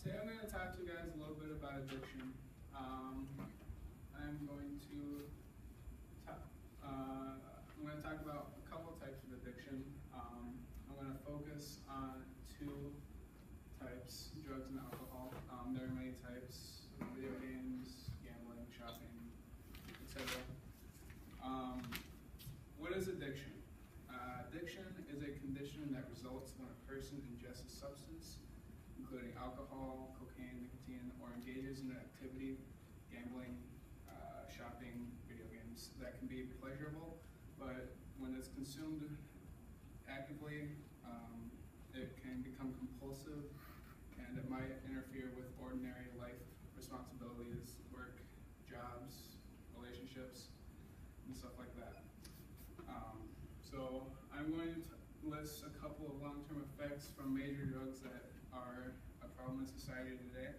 Today I'm going to talk to you guys a little bit about addiction. I'm going to talk about a couple types of addiction. I'm going to focus on two types, drugs and alcohol. There are many types: video games, gambling, shopping, etc. What is addiction? Addiction is a condition that results when a person ingests a substance, including alcohol, cocaine, nicotine, or engages in an activity, gambling, shopping, video games, that can be pleasurable, but when it's consumed actively, it can become compulsive, and it might interfere with ordinary life responsibilities, work, jobs, relationships, and stuff like that. So I'm going to list a couple of long-term effects from major drugs that are a problem in society today.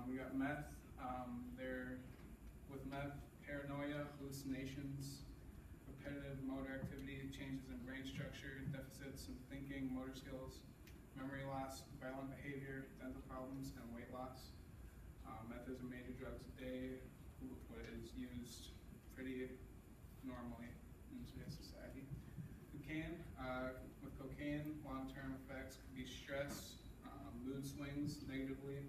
We got meth. With meth, paranoia, hallucinations, repetitive motor activity, changes in brain structure, deficits in thinking, motor skills, memory loss, violent behavior, dental problems, and weight loss. Meth is a major drug today, what is used pretty normally in today's society. With cocaine, long-term effects could be stress, mood swings negatively.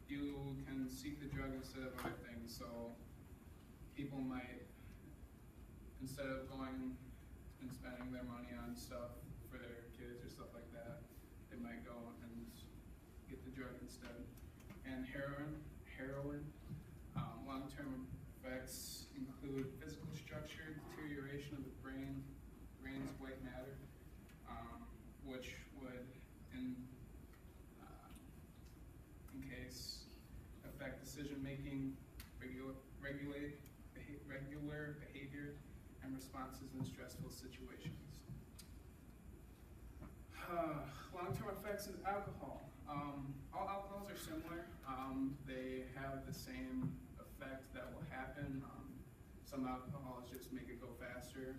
You can seek the drug instead of other things, so people might, instead of going and spending their money on stuff for their kids or stuff like that, they might go and get the drug instead. And heroin, long-term effects include physical structure, deterioration of the brain's white matter, which would, in case, affect decision-making, regular behavior, and responses in stressful situations. Long-term effects of alcohol. All alcohols are similar. They have the same effect that will happen. Some alcohols just make it go faster.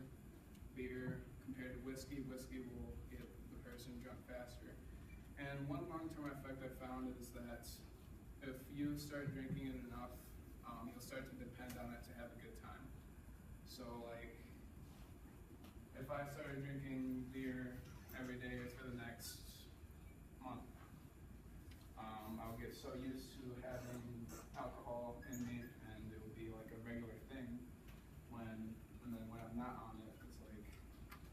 Beer, compared to whiskey will get the person drunk faster. And one long-term effect I found is that if you start drinking it enough, you'll start to depend on it to have a good time. So like, if I started drinking beer every day for the next month, I'll get so used to having alcohol in me, and it will be like a regular thing. And then when I'm not on it, it's like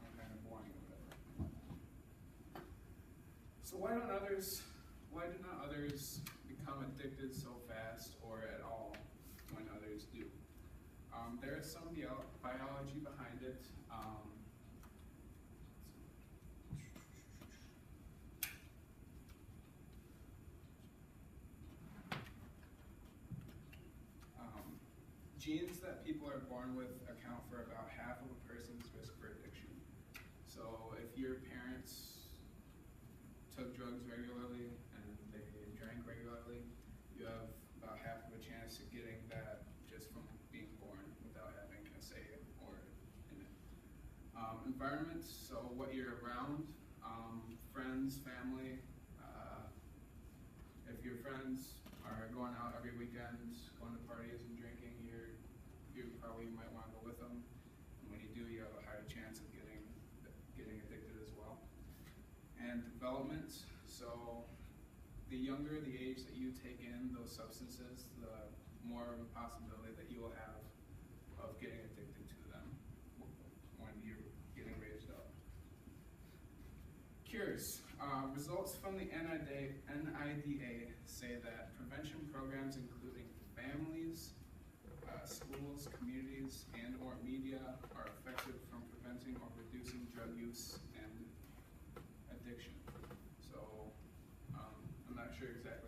I'm kind of boring or whatever. So why do not others become addicted so fast or at all when others do? There is some biology behind it. Genes that people are born with account for about half of a person's risk for addiction. So if your parents took drugs regularly and they drank regularly, you have about half of a chance of getting that just from being born without having a say or in it. Environment, so what you're around, friends, family. If your friends are going out every weekend, going to parties and drinking, you probably might want to go with them. And when you do, you have a higher chance of getting addicted as well. And development, so the younger the age that you take in those substances, the more of a possibility that you will have of getting addicted to them when you're getting raised up. Cures. Results from the NIDA say that prevention programs including families, schools, communities, and or media are effective from preventing or reducing drug use and addiction. So I'm not sure exactly